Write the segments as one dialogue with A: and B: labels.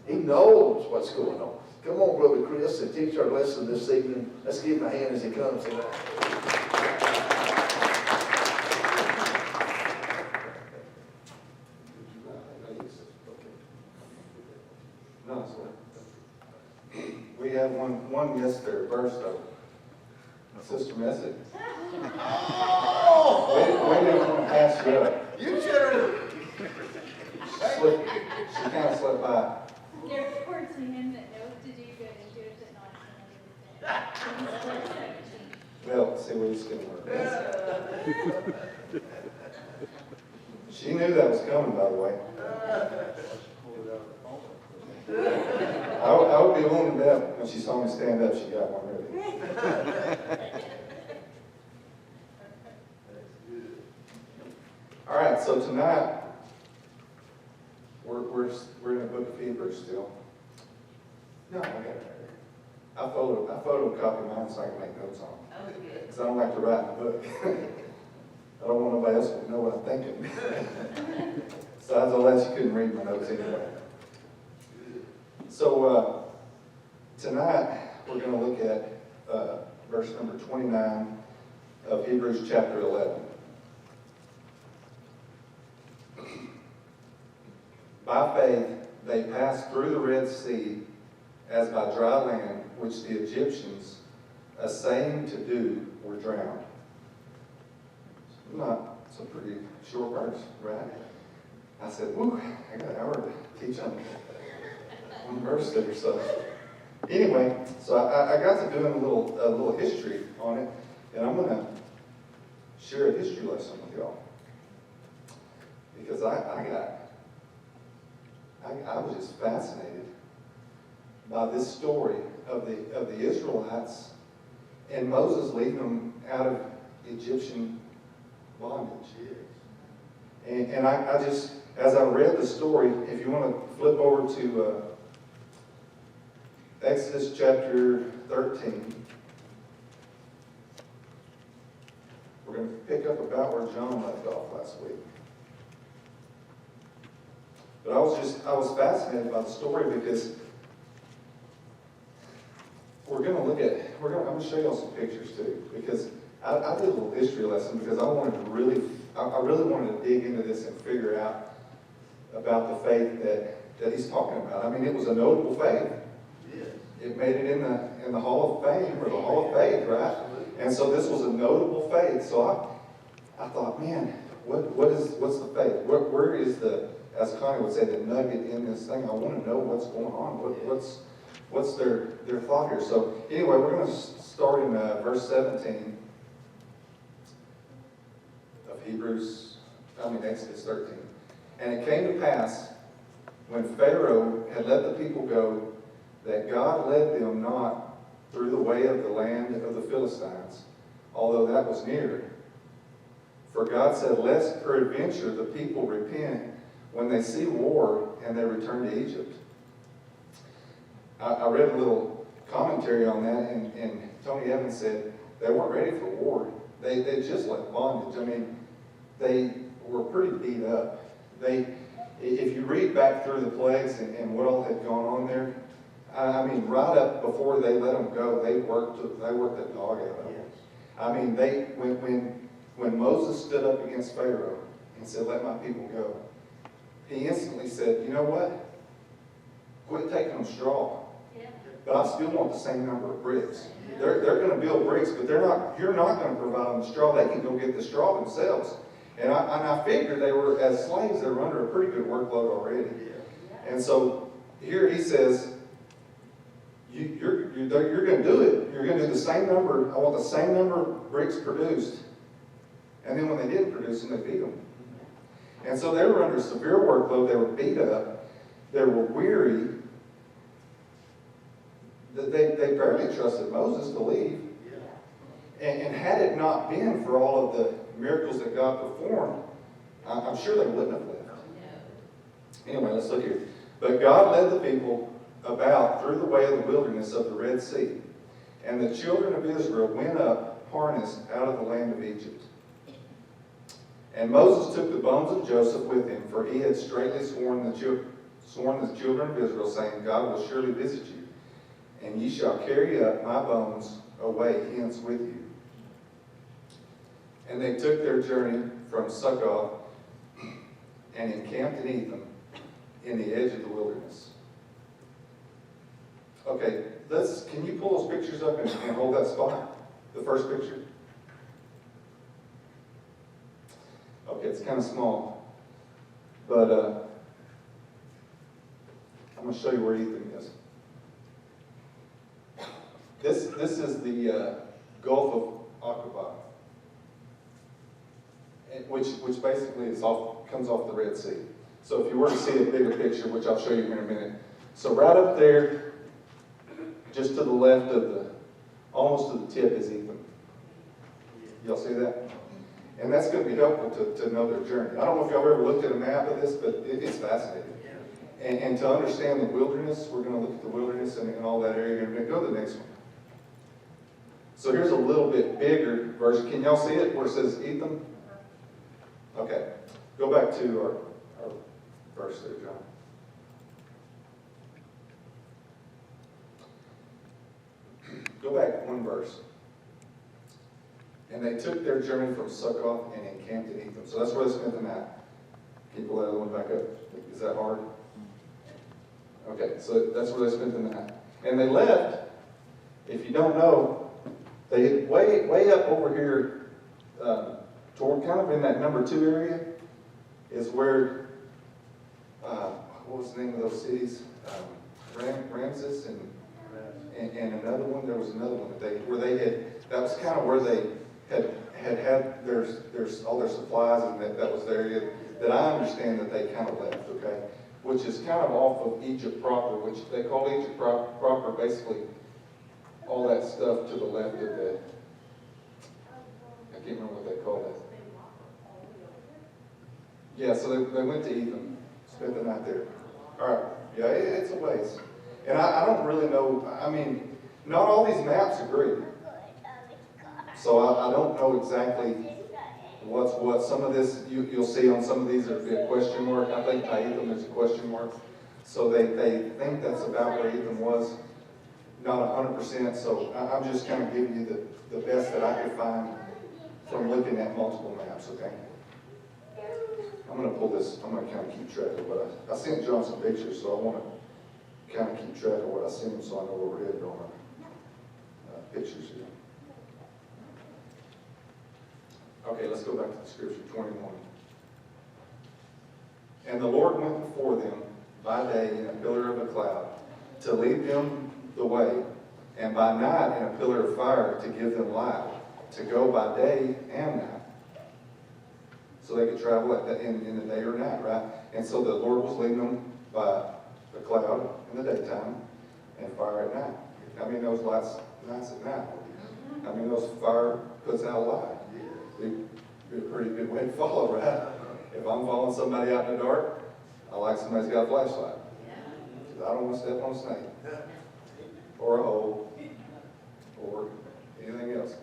A: He knows what's going on. Come on, Brother Chris, and teach our lesson this evening. Let's give him a hand as he comes tonight.
B: No, sir. We have one yes there, verse though. Sister Message. We didn't want to pass you up.
A: You should have.
B: She kind of slipped by.
C: Therefore, to him that knows to do good and doeth it not,
B: Well, see where he's going to work. She knew that was coming, by the way. I would be willing to bet when she saw me stand up, she got one ready. All right, so tonight we're in the book of Hebrews still. No, I got it right here. I photocopy mine so I can make notes on it. Because I don't like to write in the book. I don't want nobody else to know what I'm thinking. Besides all that, you couldn't read my notes anyway. So tonight we're going to look at verse number 29 of Hebrews chapter 11. By faith they passed through the Red Sea as by dry land, which the Egyptians, essaying to do, were drowned. It's a pretty short verse, right? I said, whew, I got an hour to teach on one verse there. So anyway, so I got to doing a little history on it, and I'm going to share a history lesson with y'all. Because I was just fascinated by this story of the Israelites and Moses leading them out of Egyptian bondage. And I just, as I read the story, if you want to flip over to Exodus chapter 13, we're going to pick up about where John left off last week. But I was fascinated by the story because I'm going to show y'all some pictures too, because I did a little history lesson because I really wanted to dig into this and figure out about the faith that he's talking about. I mean, it was a notable faith.
A: Yes.
B: It made it in the Hall of Fame, or the Hall of Faith, right? And so this was a notable faith. So I thought, man, what's the faith? Where is the, as Connie would say, the nugget in this thing? I want to know what's going on. What's their thought here? So anyway, we're going to start in verse 17 of Exodus 13. And it came to pass, when Pharaoh had let the people go, that God led them not through the way of the land of the Philistines, although that was near. For God said, lest peradventure the people repent when they see war and they return to Egypt. I read a little commentary on that, and Tony Evans said they weren't ready for war. They just left bondage. I mean, they were pretty beat up. If you read back through the plagues and what all had gone on there, I mean, right up before they let them go, they worked the dog out of them. I mean, when Moses stood up against Pharaoh and said, let my people go, he instantly said, you know what? Quit taking them straw. But I still want the same number of bricks. They're going to build bricks, but you're not going to provide them straw. They can go get the straw themselves. And I figured they were, as slaves, they were under a pretty good workload already. And so here he says, you're going to do it. You're going to do the same number. I want the same number of bricks produced. And then when they didn't produce them, they beat them. And so they were under severe workload. They were beat up. They were weary. They barely trusted Moses to leave. And had it not been for all of the miracles that God performed, I'm sure they wouldn't have left. Anyway, let's look here. But God led the people about through the way of the wilderness of the Red Sea. And the children of Israel went up harnessed out of the land of Egypt. And Moses took the bones of Joseph with him, for he had straitly sworn sworn the children of Israel, saying, God will surely visit you, and ye shall carry up my bones away hence with you. And they took their journey from Succoth and encamped in Etham in the edge of the wilderness. Okay, can you pull those pictures up and hold that spot? The first picture? Okay, it's kind of small. But I'm going to show you where Etham is. This is the Gulf of Aqaba, which basically comes off the Red Sea. So if you were to see a bigger picture, which I'll show you in a minute. So right up there, just to the left of almost to the tip is Etham. Y'all see that? And that's going to be helpful to know their journey. I don't know if y'all ever looked at a map of this, but it's fascinating. And to understand the wilderness, we're going to look at the wilderness and all that area. We're going to go to the next one. So here's a little bit bigger version. Can y'all see it where it says Etham? Okay. Go back to our verse there, John. Go back one verse. And they took their journey from Succoth and encamped in Etham. So that's where they spent the night. Can you pull that other one back up? Is that hard? Okay, so that's where they spent the night. And they left, if you don't know, they way up over here, toward kind of in that number 2 area, is where, what was the name of those cities? Ramses and another one. There was another one that was kind of where they had their all their supplies, and that was the area that I understand that they kind of left, okay? Which is kind of off of Egypt proper, which they call Egypt proper, basically all that stuff to the left of the, I can't remember what they call it. Yeah, so they went to Etham, spent the night there. All right, yeah, it's a ways. And I don't really know, I mean, not all these maps agree. So I don't know exactly what's what. Some of this, you'll see on some of these, there'll be a question mark. I think by Etham there's a question mark. So they think that's about where Etham was. Not 100%, so I'm just kind of giving you the best that I could find from looking at multiple maps, okay? I'm going to pull this, I'm going to kind of keep track of what I sent John some pictures, so I want to kind of keep track of what I sent him so I know where we're headed on our pictures here. Okay, let's go back to the scripture, 21. And the Lord went before them by day in a pillar of a cloud to lead them the way, and by night in a pillar of fire to give them light, to go by day and night. So they could travel in the day or night, right? And so the Lord was leading them by the cloud in the daytime and fire at night. I mean, those lights at night. I mean, those fire puts out light. It'd be a pretty good way to follow, right? If I'm following somebody out in the dark, I like somebody's got a flashlight. I don't want to step on a snake or a hole or anything else.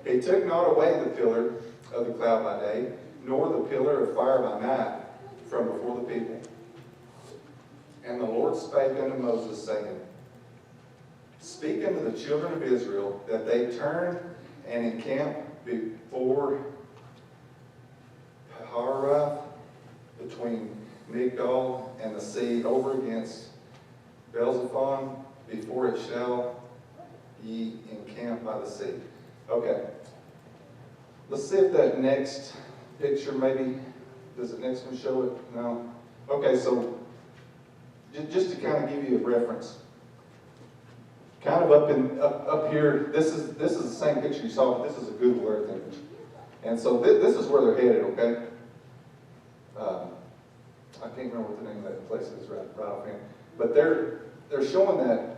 B: He took not away the pillar of the cloud by day, nor the pillar of fire by night from before the people. And the Lord spake unto Moses, saying, Speak unto the children of Israel that they turn and encamp before Paharath, between Migdol and the sea, over against Belzephon, before it shall ye encamp by the sea. Okay. Let's see if that next picture maybe, does the next one show it? No? Okay, so just to kind of give you a reference. Kind of up here, this is the same picture you saw, but this is a Google Earth image. And so this is where they're headed, okay? I can't remember what the name of that place is right offhand. But they're showing that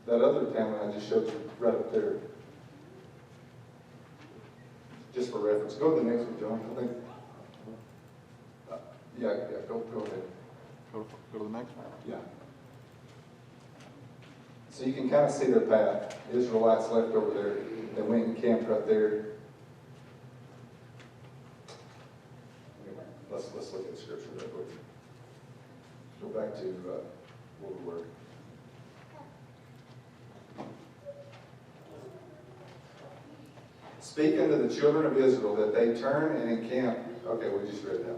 B: other town that I just showed you right up there. Just for reference. Go to the next one, John. I think. Yeah, go ahead.
D: Go to the next one.
B: Yeah. So you can kind of see their path. Israelites left over there. They went and camped right there. Anyway, let's look at scripture real quick. to, where we were. Speak unto the children of Israel that they turn and encamp. Okay, we just read that.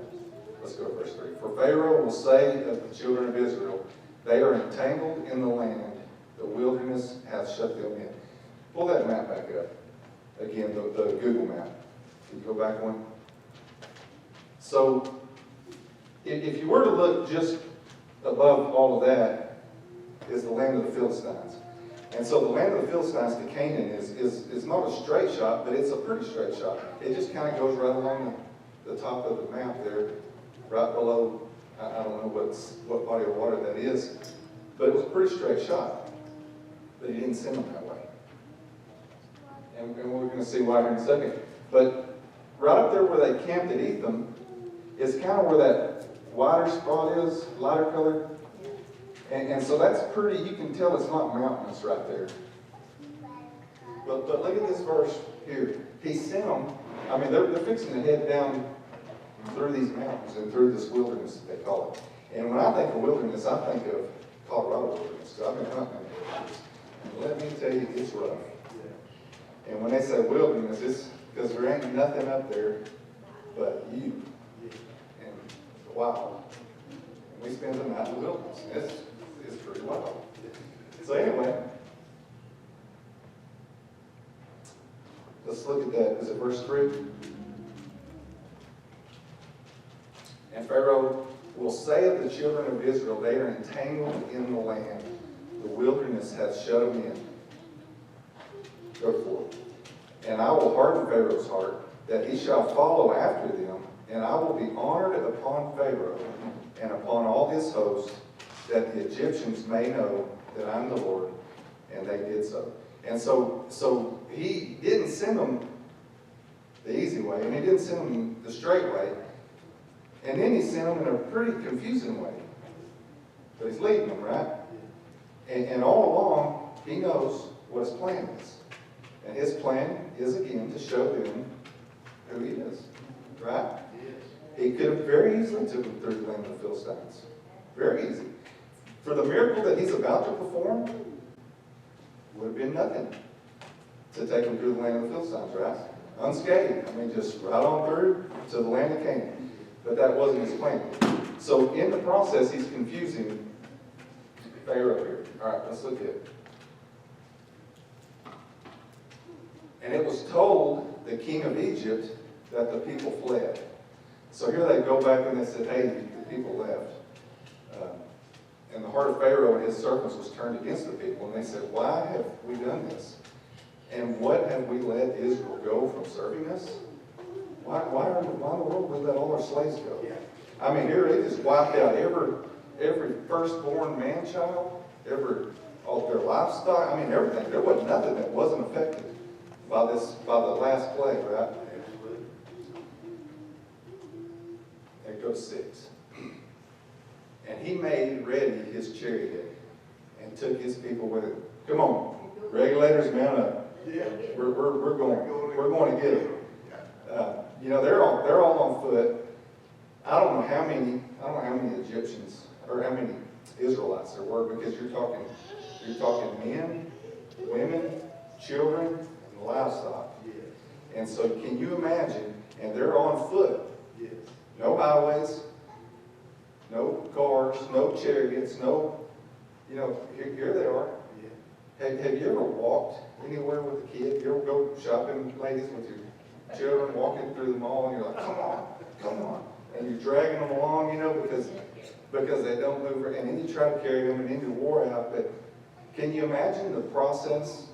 B: Let's go to verse 3. For Pharaoh will say of the children of Israel, they are entangled in the land, the wilderness hath shut them in. Pull that map back up. Again, the Google map. Can you go back one? So, if you were to look just above all of that, is the land of the Philistines. And so the land of the Philistines to Canaan is not a straight shot, but it's a pretty straight shot. It just kind of goes right along the top of the map there, right below, I don't know what body of water that is, but it was a pretty straight shot. But he didn't send them that way. And we're going to see why here in a second. But right up there where they camped at Etham is kind of where that wider spot is, lighter color. And so that's pretty, you can tell it's not mountainous right there. But look at this verse here. He sent them, I mean, they're fixing to head down through these mountains and through this wilderness, they call it. And when I think of wilderness, I think of Colorado wilderness. So I've been hunting in the wilderness. And let me tell you, it's rough. And when they say wilderness, it's because there ain't nothing up there but you and the wild. And we spend the night in the wilderness. It's pretty wild. So anyway, let's look at that. Is it verse 3? And Pharaoh will say of the children of Israel, they are entangled in the land. The wilderness hath shut them in. Go forth. And I will harden Pharaoh's heart, that he shall follow after them, and I will be honored upon Pharaoh and upon all his host, that the Egyptians may know that I'm the Lord. And they did so. And so he didn't send them the easy way, and he didn't send them the straight way. And then he sent them in a pretty confusing way. But he's leading them, right? And all along, he knows what his plan is. And his plan is, again, to show them who he is. Right? He could have very easily took them through the land of the Philistines. Very easy. For the miracle that he's about to perform, would have been nothing to take them through the land of the Philistines, right? Unscathed. I mean, just right on through to the land of Canaan. But that wasn't his plan. So in the process, he's confusing Pharaoh here. All right, let's look at it. And it was told the king of Egypt that the people fled. So here they go back and they said, hey, the people left. And the heart of Pharaoh and his servants was turned against the people. And they said, why have we done this? And what have we let Israel go from serving us? Why in the world would we let all our slaves go? I mean, here it just wiped out every firstborn man-child, all their livestock. I mean, everything. There wasn't nothing that wasn't affected by the last plague, right? And go to 6. And he made ready his chariot and took his people with him. Come on, regulators, mount up. We're going to get them. They're all on foot. I don't know how many Egyptians or how many Israelites there were, because you're talking men, women, children, and livestock. And so can you imagine? And they're on foot. No highways, no cars, no chariots, here they are. Have you ever walked anywhere with a kid? You ever go shopping, ladies, with your children walking through the mall, and you're like, come on. And you're dragging them along, because they don't move, and then you try to carry them, and then you're wore out. But can you imagine the process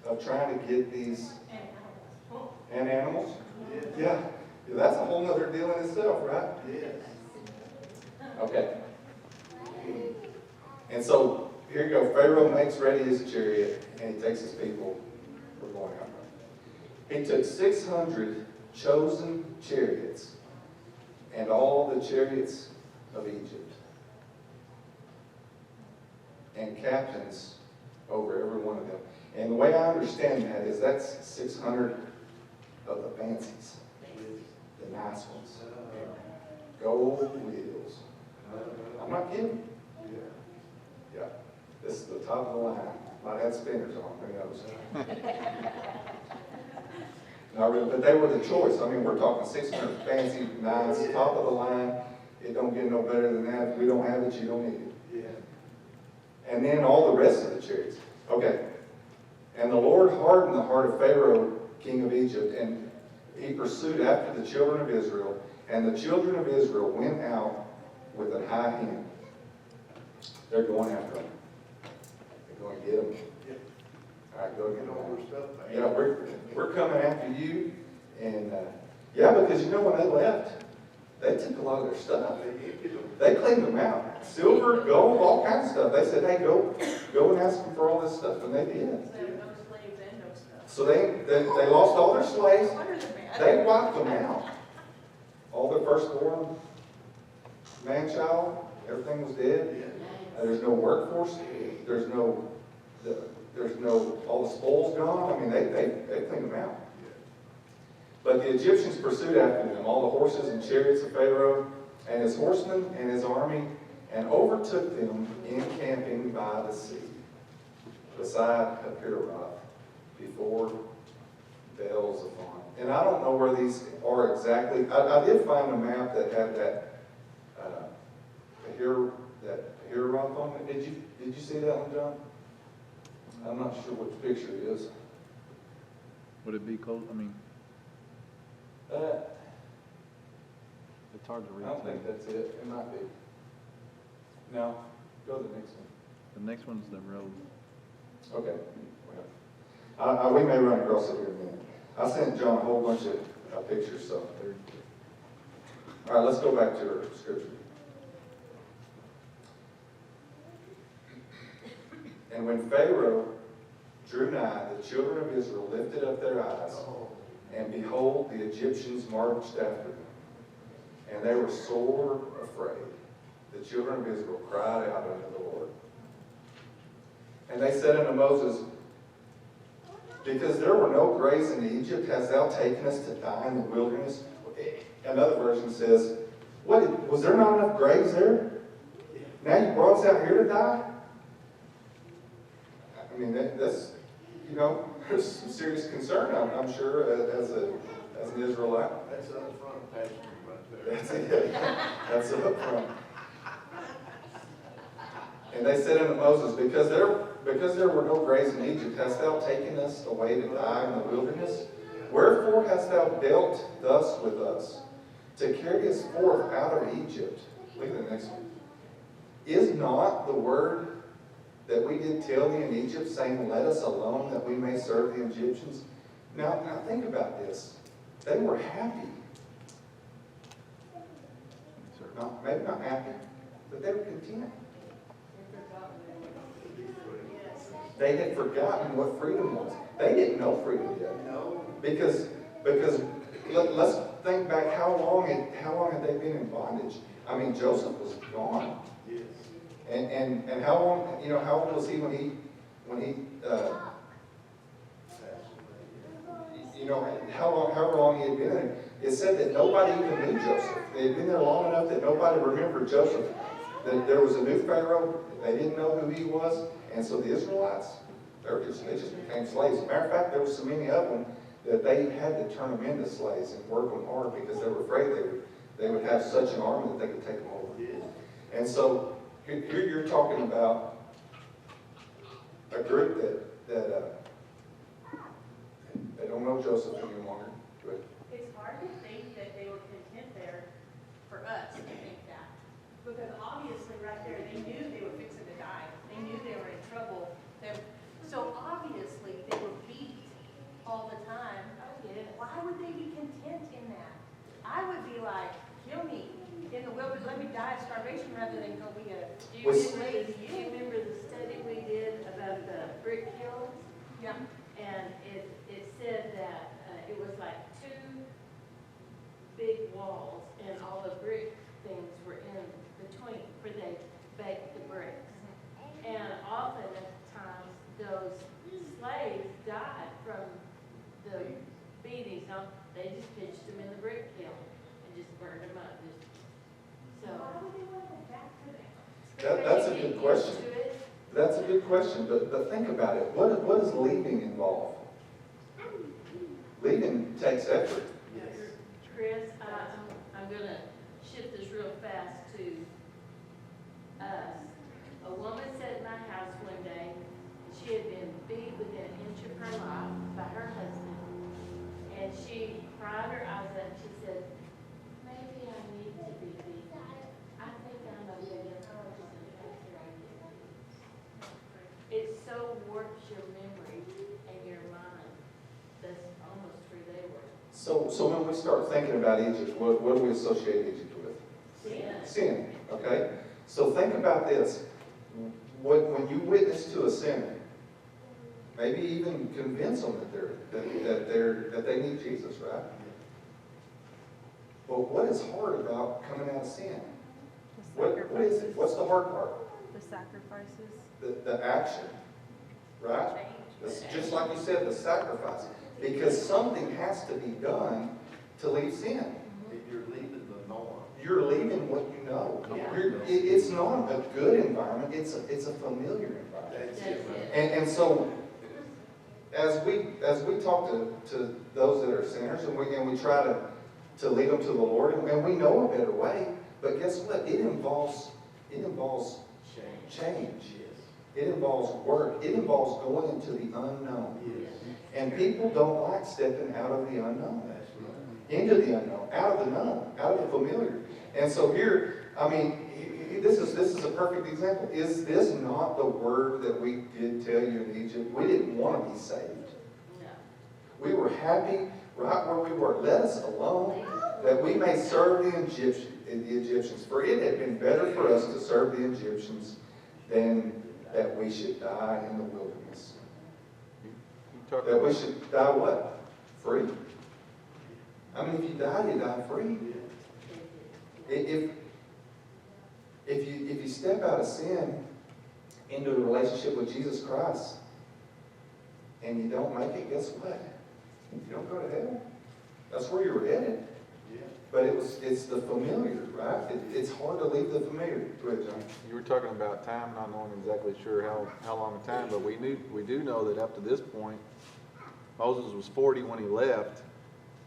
B: of trying to get these and animals? Yeah, that's a whole other deal in itself, right? Okay. And so here you go. Pharaoh makes ready his chariot, and he takes his people. We're going out. He took 600 chosen chariots and all the chariots of Egypt, and captains over every one of them. And the way I understand that is that's 600 of the fancies, the nice ones. Gold wheels. I'm not kidding. This is the top of the line. Might have spinners on, who knows? Not really, but they were the choice. I mean, we're talking 600 fancy, nice, top of the line. It don't get no better than that. If we don't have it, you don't need it.
A: Yeah.
B: And then all the rest of the chariots. Okay. And the Lord hardened the heart of Pharaoh, king of Egypt, and he pursued after the children of Israel. And the children of Israel went out with a high hand. They're going after them. They're going to get them.
A: Yeah.
B: All right, go
A: Get
B: get
A: all
B: them.
A: their stuff back.
B: Yeah, we're coming after you. And yeah, because you know when they left, they took a lot of their stuff.
A: They emptied them.
B: They cleaned them out. Silver, gold, all kinds of stuff. They said, hey, go and ask them for all this stuff. And they did.
E: So there were no slaves and no stuff.
B: So they lost all their slaves.
E: No wonder they're mad.
B: They wiped them out. All their firstborn man-child, everything was dead.
A: Yeah.
B: There's no workforce. There's no, all the spoils gone. I mean, they cleaned them out. But the Egyptians pursued after them, all the horses and chariots of Pharaoh, and his horsemen and his army, and overtook them encamping by the sea, beside Hapiroth, before Baal-Zephon. And I don't know where these are exactly. I did find a map that had that Hapiroth on it. Did you see that one, John? I'm not sure which picture it is.
D: Would it be close? I mean,
B: Uh,
D: it's hard to
B: I
D: read.
B: don't think that's it. It might be. No, go to the next one.
D: The next one's the road.
B: Okay. Well, we may run across it here in a minute. I sent John a whole bunch of pictures, so. All right, let's go back to our scripture. And when Pharaoh drew nigh, the children of Israel lifted up their eyes, and behold, the Egyptians marched after them. And they were sore afraid. The children of Israel cried out unto the Lord. And they said unto Moses, because there were no graves in Egypt, hast thou taken us to die in the wilderness? Another version says, was there not enough graves there? Now you brought us out here to die? I mean, that's, there's some serious concern, I'm sure, as an Israelite.
A: That's up front, Pastor, right there.
B: That's it. That's up front. And they said unto Moses, because there were no graves in Egypt, hast thou taken us away to die in the wilderness? Wherefore hast thou dealt thus with us, to carry us forth out of Egypt? Look at the next one. Is not the word that we did tell thee in Egypt, saying, let us alone, that we may serve the Egyptians? Now think about this. They were happy. Maybe not happy, but they were content. They had forgotten what freedom was. They didn't know freedom yet.
A: No.
B: Because let's think back, how long had they been in bondage? I mean, Joseph was gone.
A: Yes.
B: And how long, how old was he when he however long he had been there? It said that nobody even knew Joseph. They had been there long enough that nobody remembered Joseph. That there was a new Pharaoh, they didn't know who he was, and so the Israelites, they just became slaves. As a matter of fact, there were so many of them that they had to turn them into slaves and work them hard because they were afraid they would have such an army that they could take them over.
A: Yes.
B: And so here you're talking about a group that they don't know Joseph any longer. Good.
E: It's hard to think that they were content there for us to think that. Because obviously right there, they knew they were fixing to die. They knew they were in trouble. So obviously they were beat all the time. Why would they be content in that? I would be like, kill me in the wilderness, let me die of starvation rather than go be a
F: Do you
B: Was-
F: remember the study we did about the brick kilns?
E: yeah.
F: And it said that it was like two big walls and all the brick things were in between where they baked the bricks. And often at times those slaves died from the beatings. They just pitched them in the brick kiln and just burned them up. So
E: Why would they want to go back to that?
B: That's a
F: They
B: good
F: get
B: question.
F: used to it.
B: That's a good question, but think about it. What does leaving involve? Leaving takes effort.
F: Chris, I'm gonna shift this real fast to us. A woman sat in my house one day, she had been beat within an inch of her life by her husband. And she cried her eyes out, she said, maybe I need to be beat. I think I'm a better person after I get beat. It so warps your memory and your mind. That's almost where they were.
B: So when we start thinking about Egypt, what do we associate Egypt with?
F: Sin.
B: Sin, okay? So think about this. When you witness to a sinner, maybe even convince them that they need Jesus, right? But what is hard about coming out of sin? What is it? What's the hard part?
G: The sacrifices.
B: The action, right? It's just like you said, the sacrifice. Because something has to be done to leave sin.
A: You're leaving the norm.
B: You're leaving what you know.
F: Yeah.
B: It's not a good environment. It's a familiar environment.
A: That's it.
B: And so, as we talk to those that are sinners, and we try to lead them to the Lord, and we know a better way, but guess what? It involves change. It involves work. It involves going into the unknown.
A: Yes.
B: And people don't like stepping out of the unknown,
A: That's right.
B: into the unknown, out of the known, out of the familiar. And so here, I mean, this is a perfect example. Is this not the word that we did tell you in Egypt? We didn't want to be saved.
F: No.
B: We were happy right where we were. Let us alone that we may serve the Egyptians. For it had been better for us to serve the Egyptians than that we should die in the wilderness. That we should die what? Free. I mean, if you die free. If you step out of sin into a relationship with Jesus Christ and you don't make it, guess what? You don't go to hell. That's where you're headed.
A: Yeah.
B: But it's the familiar, right? It's hard to leave the familiar. Go ahead, John.
D: You were talking about time, not knowing exactly sure how long a time, but we do know that up to this point, Moses was 40 when he left,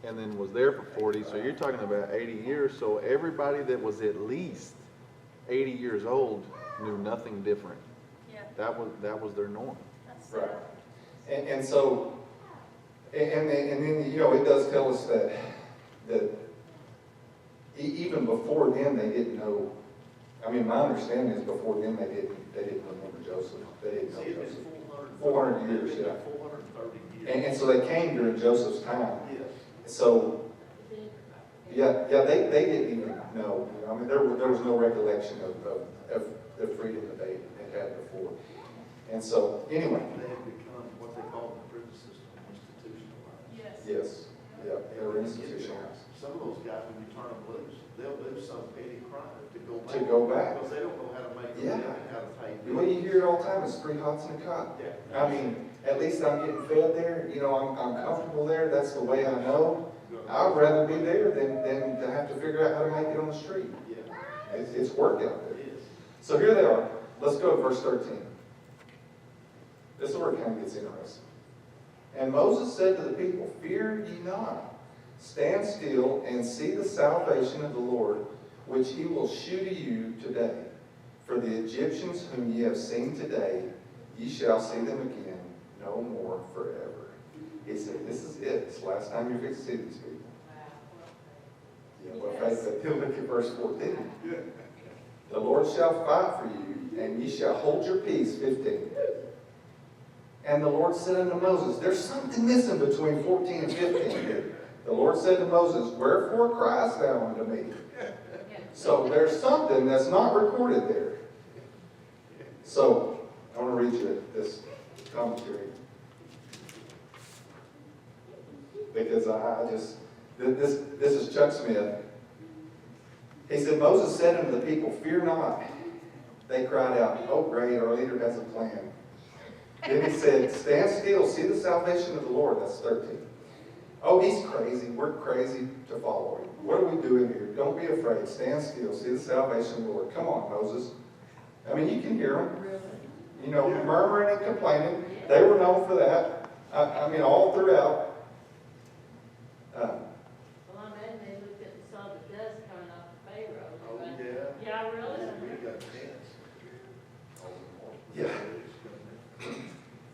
D: and then was there for 40. So you're talking about 80 years. So everybody that was at least 80 years old knew nothing different.
C: Yeah,
D: That was their norm.
C: that's
B: Right. And so, and then, you know, it does tell us that even before then they didn't know. I mean, my understanding is before then they didn't remember Joseph. They didn't know
A: See, it's
B: Joseph.
A: 400
B: years, yeah.
A: 430 years.
B: And so they came during Joseph's time.
A: Yes.
B: So, yeah, they didn't even know. I mean, there was no recollection of the freedom that they had before. And so, anyway,
A: They have become what they call the prison system, institutionalized.
C: Yes.
B: yes, yeah, they were institutionalized.
A: Some of those guys, when you turn them loose, they'll do some petty crime to go back.
B: To go back.
A: Because they don't know how to make a
B: Yeah.
A: living, how to pay
B: Well, you hear it all the time, it's 3 hots and a cot.
A: Yeah.
B: I mean, at least I'm getting fed there, you know, I'm comfortable there, that's the way I know. I'd rather be there than to have to figure out how to make it on the street.
A: Yeah.
B: It's work out there.
A: It is.
B: So here they are. Let's go to verse 13. This is where it kind of gets interesting. And Moses said to the people, "Fear ye not. Stand still and see the salvation of the Lord, which he will shew to you today. For the Egyptians whom ye have seen today, ye shall see them again no more forever." He said, this is it. It's the last time you're going to see these people. Yeah, well, faith, look at verse 14. The Lord shall fight for you, and ye shall hold your peace. 15. And the Lord said unto Moses, there's something missing between 14 and 15. The Lord said to Moses, wherefore criest thou unto me? So there's something that's not recorded there. So I want to read you this commentary. Because I just, this is Chuck Smith. He said, Moses said unto the people, fear not. They cried out, oh great, our leader has a plan. Then he said, stand still, see the salvation of the Lord. That's 13. Oh, he's crazy. We're crazy to follow him. What are we doing here? Don't be afraid. Stand still, see the salvation of the Lord. Come on, Moses. I mean, you can hear him. you know, murmuring and complaining. They were known for that. I mean, all throughout.
F: Well, I imagine they looked at and saw the dust coming off the Pharaoh.
A: Oh,
F: They went,
A: yeah.
F: Yeah, really?
A: We got tents.
B: Yeah.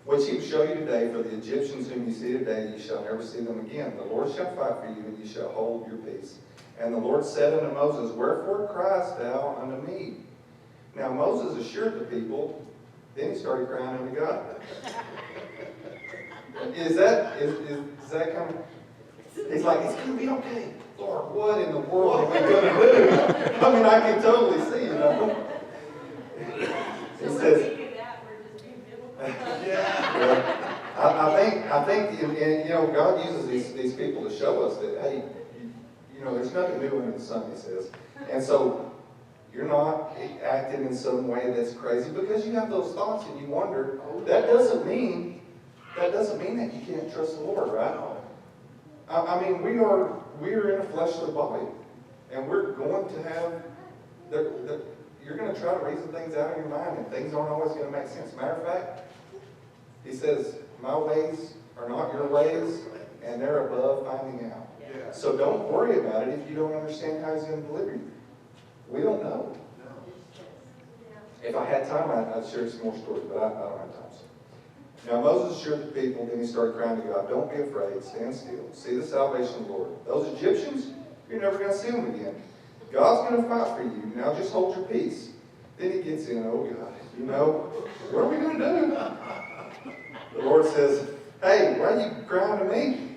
B: Which he will show you today, for the Egyptians whom you see today, you shall never see them again. The Lord shall fight for you, and you shall hold your peace. And the Lord said unto Moses, Wherefore criest thou unto me? Now Moses assured the people, then he started crying unto God. Is that kind of, he's like, it's going to be okay. Lord, what in the world are we going to do? I mean, I can totally see, you know. He
E: So when
B: says,
E: we do that, we're just being biblical.
B: I think, and, you know, God uses these people to show us that, hey, you know, there's nothing new under the sun, he says. And so, you're not acting in some way that's crazy because you have those thoughts and you wonder. That doesn't mean that you can't trust the Lord, right? I mean, we are in a fleshly body, and we're going to have you're going to try to reason things out in your mind, and things aren't always going to make sense. Matter of fact, he says, my ways are not your ways, and they're above finding out.
A: Yeah.
B: So don't worry about it if you don't understand how he's going to deliver you. We don't know. If I had time, I'd share some more stories, but I don't have time. So. Now Moses assured the people, then he started crying to God, don't be afraid, stand still. See the salvation of the Lord. Those Egyptians, you're never going to see them again. God's going to fight for you. Now just hold your peace. Then he gets in, oh God, you know, what are we going to do? The Lord says, hey, why are you crying to me?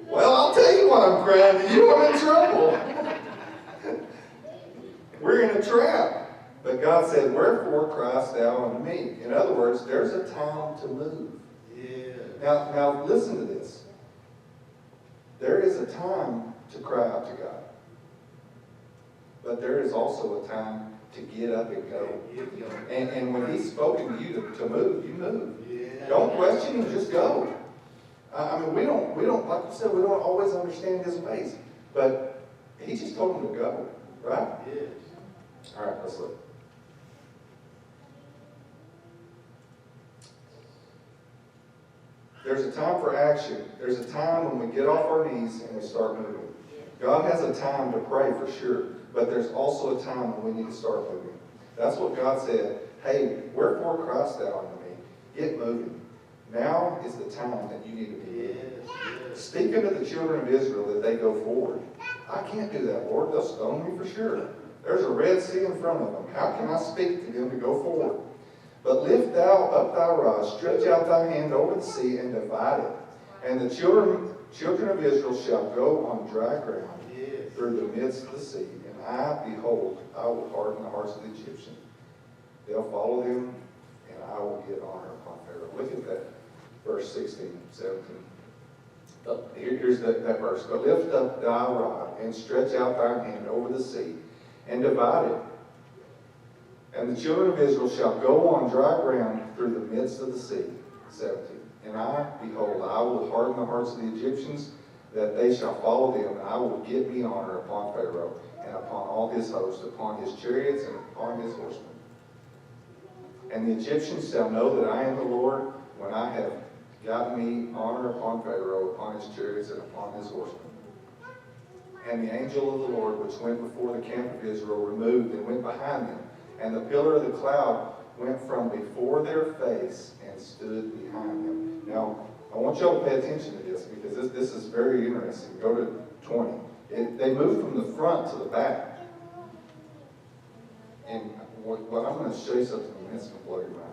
B: Well, I'll tell you why I'm crying to you. I'm in trouble. We're in a trap. But God said, wherefore criest thou unto me? In other words, there's a time to move.
A: Yeah.
B: Now listen to this. There is a time to cry out to God. But there is also a time to get up and go. And when he's spoken to you to move, you move.
A: Yeah.
B: Don't question him, just go. I mean, we don't, like I said, we don't always understand his ways. But he just told him to go, right?
A: Yes.
B: All right, let's look. There's a time for action. There's a time when we get off our knees and we start moving. God has a time to pray for sure, but there's also a time when we need to start moving. That's what God said. Hey, wherefore criest thou unto me? Get moving. Now is the time that you need to be moving.
A: Yes.
B: Speak unto the children of Israel that they go forward. I can't do that, Lord. They'll stone me for sure. There's a Red Sea in front of them. How can I speak to them to go forward? But lift thou up thy rod, stretch out thy hand over the sea, and divide it. And the children of Israel shall go on dry ground
A: Yes.
B: through the midst of the sea. And I, behold, I will harden the hearts of the Egyptians. They'll follow them, and I will get honor upon Pharaoh. Look at that, verse 16, 17. Here's that verse. But lift up thy rod, and stretch out thy hand over the sea, and divide it. And the children of Israel shall go on dry ground through the midst of the sea. 17. And I, behold, I will harden the hearts of the Egyptians, that they shall follow them, and I will give me honor upon Pharaoh, and upon all his host, upon his chariots, and upon his horsemen. And the Egyptians shall know that I am the Lord, when I have gotten me honor upon Pharaoh, upon his chariots, and upon his horsemen. And the angel of the Lord, which went before the camp of Israel, removed and went behind them. And the pillar of the cloud went from before their face and stood behind them. Now, I want y'all to pay attention to this, because this is very interesting. Go to 20. They moved from the front to the back. And I'm going to show you something that's going to blow your mind.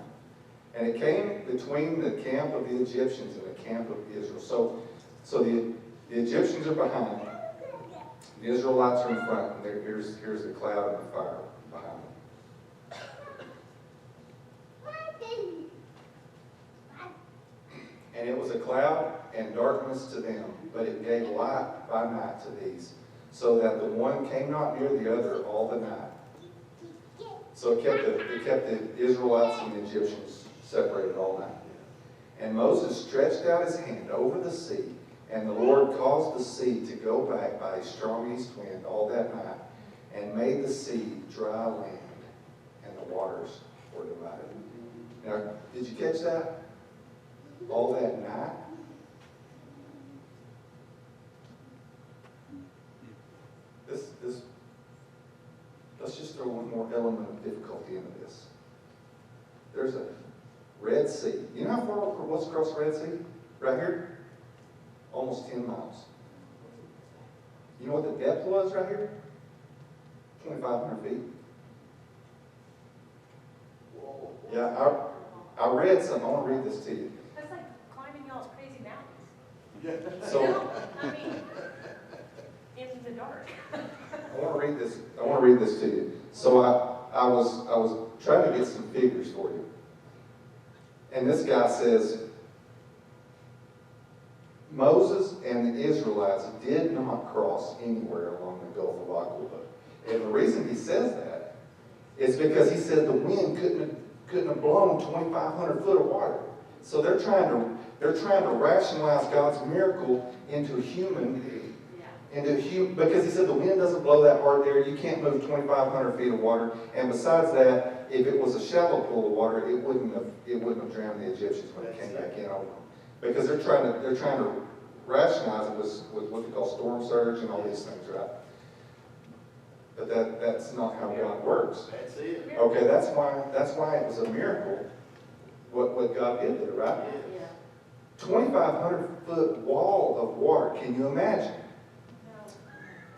B: And it came between the camp of the Egyptians and the camp of Israel. So the Egyptians are behind. The Israelites are in front. And here's the cloud and the fire behind them. And it was a cloud and darkness to them, but it gave light by night to these, so that the one came not near the other all the night. So it kept the Israelites and the Egyptians separated all night. And Moses stretched out his hand over the sea, and the Lord caused the sea to go back by a strong east wind all that night, and made the sea dry land, and the waters were divided. Did you catch that? All that night? Let's just throw one more element of difficulty into this. There's a Red Sea. You know how far what's across the Red Sea? Right here? Almost 10 miles. You know what the depth was right here? 2,500 feet.
A: Whoa.
B: Yeah, I read something. I want to read this to you.
E: That's like climbing y'all's crazy mountains.
A: Yeah.
B: So,
E: You know? I mean, in the dark.
B: I want to read this. I want to read this to you. So I was trying to get some figures for you, and this guy says Moses and the Israelites did not cross anywhere along the Gulf of Aqaba, and the reason he says that is because he said the wind couldn't have blown 2,500 foot of water. So they're trying to rationalize God's miracle into human. Because he said the wind doesn't blow that hard there, you can't move 2,500 feet of water. And besides that, if it was a shallow pool of water, it wouldn't have drowned the Egyptians when it came back in over them. Because they're trying to rationalize it with what they call storm surge and all these things, right? But that's not how God works.
A: That's it.
B: Okay, that's why it was a miracle what God did there, right?
F: Yeah.
B: 2,500 foot wall of water. Can you imagine?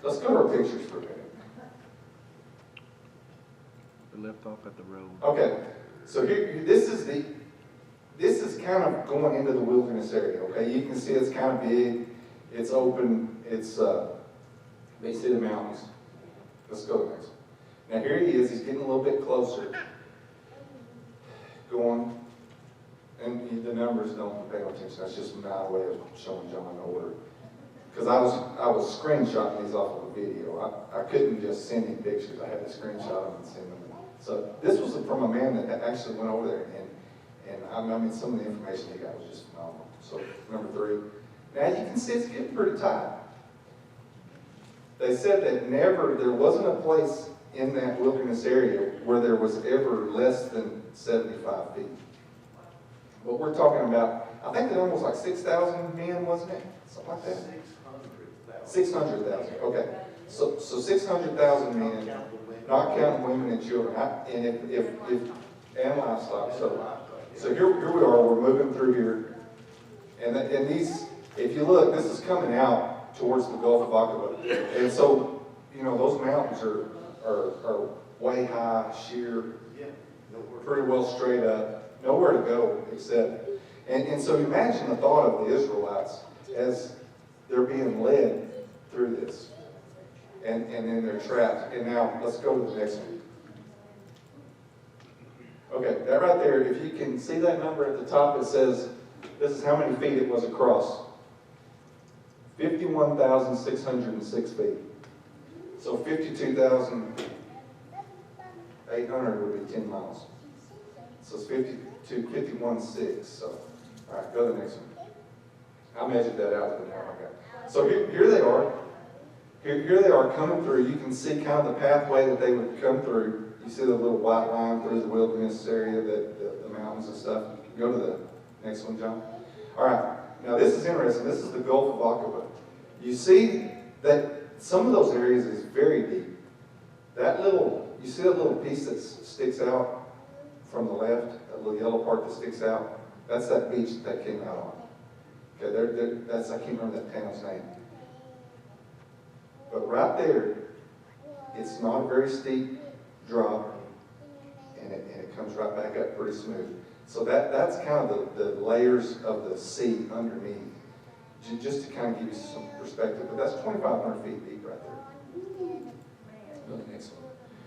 B: Let's go to our pictures for a minute.
D: We left off at the road.
B: Okay, so this is kind of going into the wilderness area. Okay, you can see it's kind of big, it's open, it's you see the mountains. Let's go next. Now here he is. He's getting a little bit closer. Going, and the numbers don't pay no attention. That's just my way of showing John in order. Because I was screenshotting these off of a video. I couldn't just send him pictures. I had to screenshot them and send them. So this was from a man that actually went over there, and I mean some of the information he got was just phenomenal. So number 3. Now you can see it's getting pretty tight. They said that there wasn't a place in that wilderness area where there was ever less than 75 feet. But we're talking about, I think the number was like 6,000 men, wasn't it? Something like that? 600,000. Okay. So 600,000 men, not counting women and children, and livestock. So here we are. We're moving through here, and these, if you look, this is coming out towards the Gulf of Aqaba, and so those mountains are way high, sheer, pretty well straight up, nowhere to go except, and so imagine the thought of the Israelites as they're being led through this. And then they're trapped. And now, let's go to the next one. Okay, that right there, if you can see that number at the top, it says, this is how many feet it was across. 51,606 feet. So 52,800 would be 10 miles. So it's 51,600. So, all right, go to the next one. I measured that out with the camera. So here they are. Here they are coming through. You can see kind of the pathway that they would come through. You see the little white line through the wilderness area, the mountains and stuff. Go to the next one, John. All right. Now this is interesting. This is the Gulf of Aqaba. You see that some of those areas is very deep. You see that little piece that sticks out from the left, that little yellow part that sticks out? That's that beach that came out on. Okay, I can't remember that town's name. But right there, it's not a very steep drop, and it comes right back up pretty smooth. So that's kind of the layers of the sea underneath, just to kind of give you some perspective. But that's 2,500 feet deep right there. Go to the next one.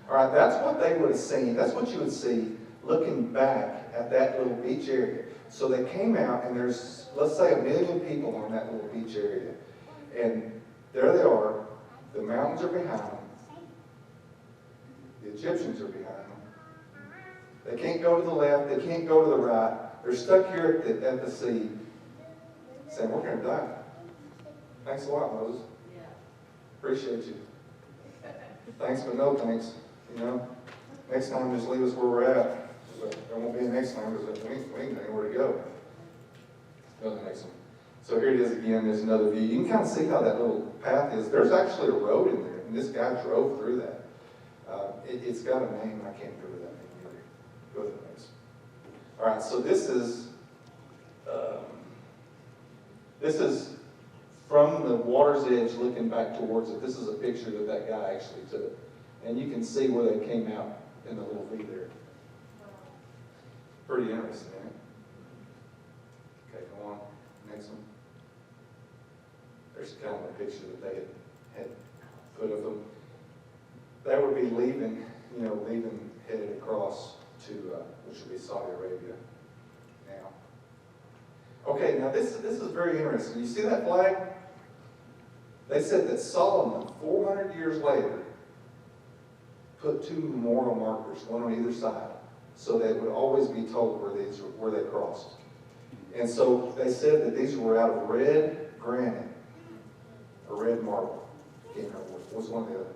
B: All right, that's what they would have seen. That's what you would see looking back at that little beach area. So they came out, and there's, let's say, 1 million people on that little beach area. And there they are. The mountains are behind them. The Egyptians are behind them. They can't go to the left. They can't go to the right. They're stuck here at the sea saying, we're going to die. Thanks a lot, Moses.
F: Yeah.
B: Appreciate you. Thanks, but no thanks. Next time, just leave us where we're at. But there won't be a next time because we ain't So here it is again, there's another view. You can kind of see how that little path is. There's actually a road in there, and this guy drove through that. It's got a name, I can't remember that name either. Go to the next. All right, so this is from the water's edge looking back towards it. This is a picture that that guy actually took. And you can see where they came out in the little V there. Pretty interesting, isn't it? Okay, go on. Next one. There's kind of a picture that they had put of them. They would be leaving, headed across to, which would be Saudi Arabia now. Okay, now this is very interesting. You see that flag? They said that Solomon, 400 years later, put two memorial markers, one on either side, so that it would always be told where they crossed. And so they said that these were out of red granite, or red marble. Can't remember what was one or the other.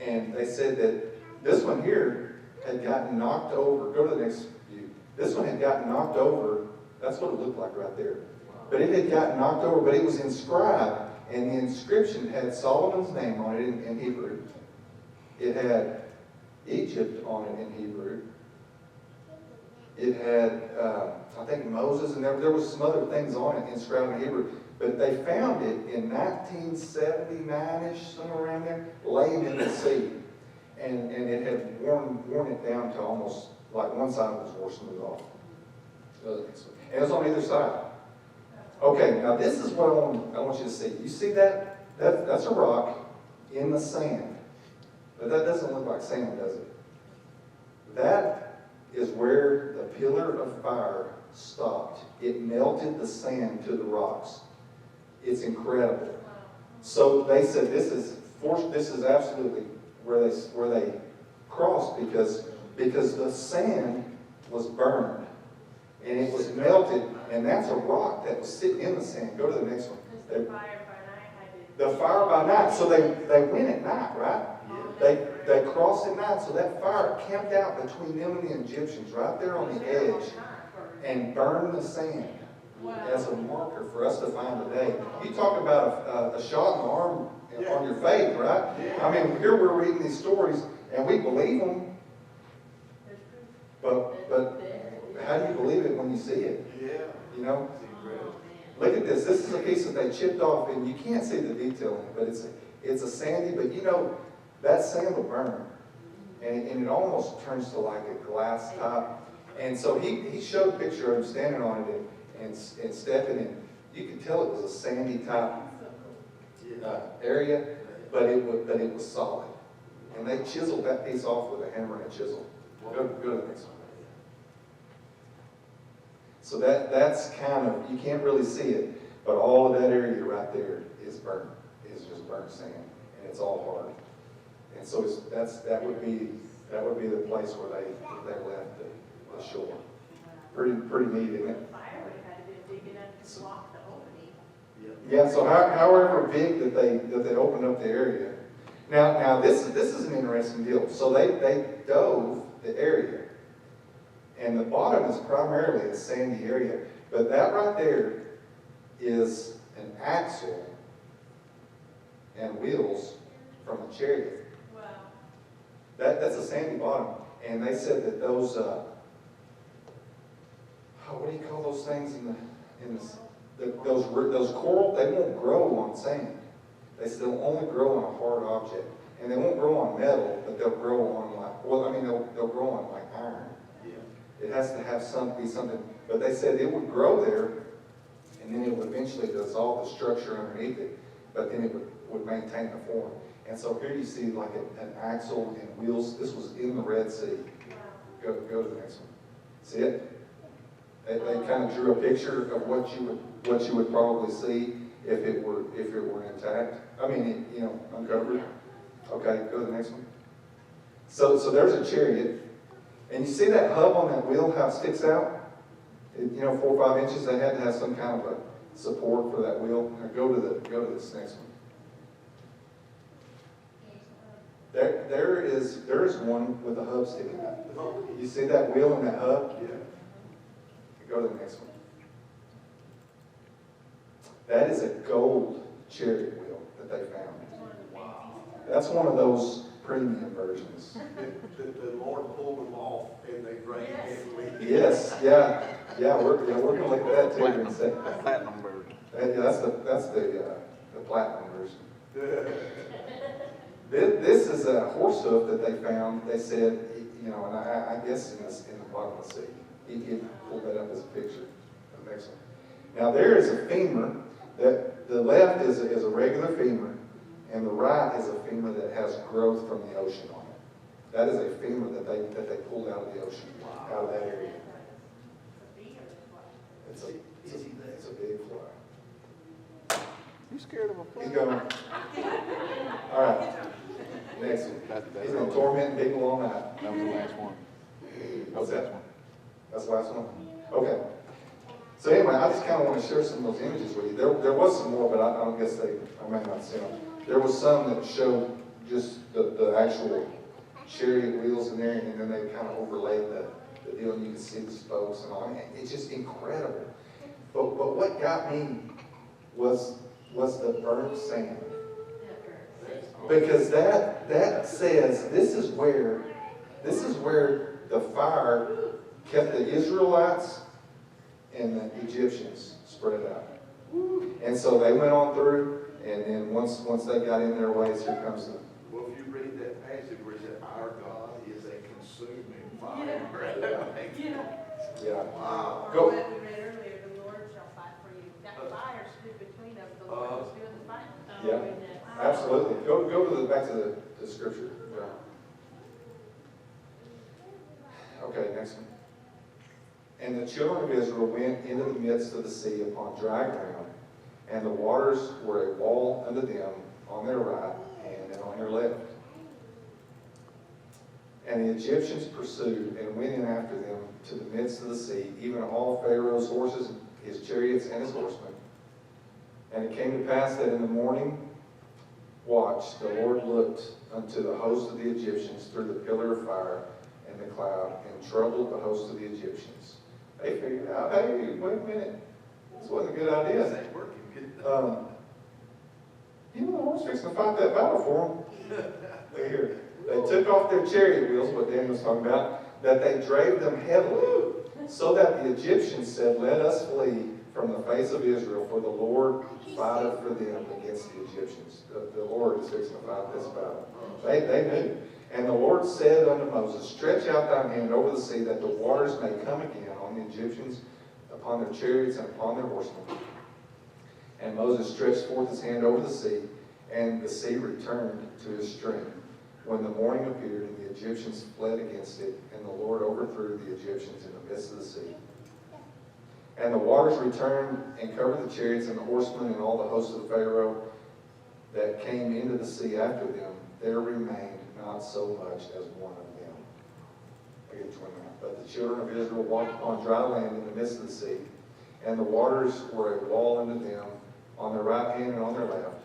B: And they said that this one here had gotten knocked over. Go to the next view. This one had gotten knocked over. That's what it looked like right there. But it had gotten knocked over, but it was inscribed, and the inscription had Solomon's name on it in Hebrew. It had Egypt on it in Hebrew. It had, I think, Moses, and there was some other things on it inscribed in Hebrew. But they found it in 1979-ish, somewhere around there, laying in the sea. And it had worn it down to almost, like one side was wore smooth off. And it was on either side. Okay, now this is what I want you to see. You see that? That's a rock in the sand. But that doesn't look like sand, does it? That is where the pillar of fire stopped. It melted the sand to the rocks. It's incredible. So they said this is absolutely where they crossed because the sand was burned and it was melted, and that's a rock that was sitting in the sand. Go to the next one.
E: The fire by night had to.
B: The fire by night. So they went at night, right? They crossed at night, so that fire camped out between them and the Egyptians, right there on the edge, and burned the sand as a marker for us to find today. You talk about a shot in the arm on your faith, right? I mean, here we're reading these stories, and we believe them, but how do you believe it when you see it?
A: Yeah.
B: You know? Look at this. This is a piece that they chipped off, and you can't see the detail in it, but it's a sandy, but that sand will burn. And it almost turns to like a glass top. And so he showed a picture of him standing on it and stepping in. You could tell it was a sandy type area, but it was solid. And they chiseled that piece off with a hammer and a chisel. Go to the next one. So that's kind of, you can't really see it, but all of that area right there is burnt. It's just burnt sand, and it's all hard. And so that would be the place where they left the shore. Pretty neat, isn't it?
E: The fire would have had to be big enough to block the opening.
B: Yeah. So however big that they opened up the area. Now this is an interesting deal. So they dove the area, and the bottom is primarily a sandy area, but that right there is an axle and wheels from a chariot.
E: Wow.
B: That's a sandy bottom, and they said that those what do you call those things those coral, they won't grow on sand. They said they'll only grow on a hard object, and they won't grow on metal, but they'll grow on they'll grow on like iron.
A: Yeah.
B: It has to have be something, but they said it would grow there, and then it would eventually dissolve the structure underneath it, but then it would maintain the form. And so here you see like an axle and wheels. This was in the Red Sea. Go to the next one. See it? They kind of drew a picture of what you would probably see if it were intact. I mean, uncovered. Okay, go to the next one. So there's a chariot, and you see that hub on that wheel, how it sticks out? 4 or 5 inches. They had to have some kind of a support for that wheel. Now go to this next one. There is one with a hub sticking out. You see that wheel and that hub?
A: Yeah.
B: Go to the next one. That is a gold chariot wheel that they found. That's one of those premium versions.
A: The Lord pulled them off and they drank heavily.
B: Yes, yeah, we're gonna look at that too in a second.
D: Platinum bird.
B: Yeah, that's the platinum version. This is a horse hoof that they found. They said, you know, and I guess in the bottom of the sea. He pulled that up as a picture. The next one. Now there is a femur that the left is a regular femur, and the right is a femur that has growth from the ocean on it. That is a femur that they pulled out of the ocean, out of that area. It's a big fly.
D: You scared of a fly?
B: He's going. All right. Next one. He's going to torment people all night.
D: That was the last one.
B: What's that?
D: one?
B: That's the last one? Okay. So anyway, I just kind of want to share some of those images with you. There was some more, but I don't guess I may not see them. There was some that showed just the actual chariot wheels in there, and then they kind of overlaid the deal, and you can see the spokes and all. I mean, it's just incredible. But what got me was the burnt sand. Because that says this is where the fire kept the Israelites and the Egyptians spread out. And so they went on through, and then once they got in their ways, here comes the...
A: Well, if you read that passage where it said, our God is a consuming fire.
B: Yeah.
A: Wow.
E: Or what we read earlier, the Lord shall fight for you. That fire stood between them, the Lord was doing the fighting.
B: Yeah, absolutely. Go to back to the scripture. Yeah. Okay, next one. And the children of Israel went into the midst of the sea upon dry ground, and the waters were a wall unto them on their right hand and on their left. And the Egyptians pursued and went in after them to the midst of the sea, even all Pharaoh's horses, his chariots, and his horsemen. And it came to pass that in the morning watch the Lord looked unto the host of the Egyptians through the pillar of fire and the cloud, and troubled the host of the Egyptians. They figured out, hey, wait a minute, this wasn't a good idea.
A: This ain't working good.
B: You know, the Lord's fixing to fight that battle for them. Look here. They took off their chariot wheels, what Dan was talking about, that they drave them heavily, so that the Egyptians said, let us flee from the face of Israel, for the Lord fighteth for them against the Egyptians. The Lord is fixing to fight this battle. They knew. And the Lord said unto Moses, stretch out thine hand over the sea, that the waters may come again on the Egyptians, upon their chariots, and upon their horsemen. And Moses stretched forth his hand over the sea, and the sea returned to his stream. When the morning appeared, and the Egyptians fled against it, and the Lord overthrew the Egyptians in the midst of the sea. And the waters returned and covered the chariots and the horsemen and all the hosts of Pharaoh that came into the sea after them. There remained not so much as one of them. Again, 29. But the children of Israel walked upon dry land in the midst of the sea, and the waters were a wall unto them on their right hand and on their left.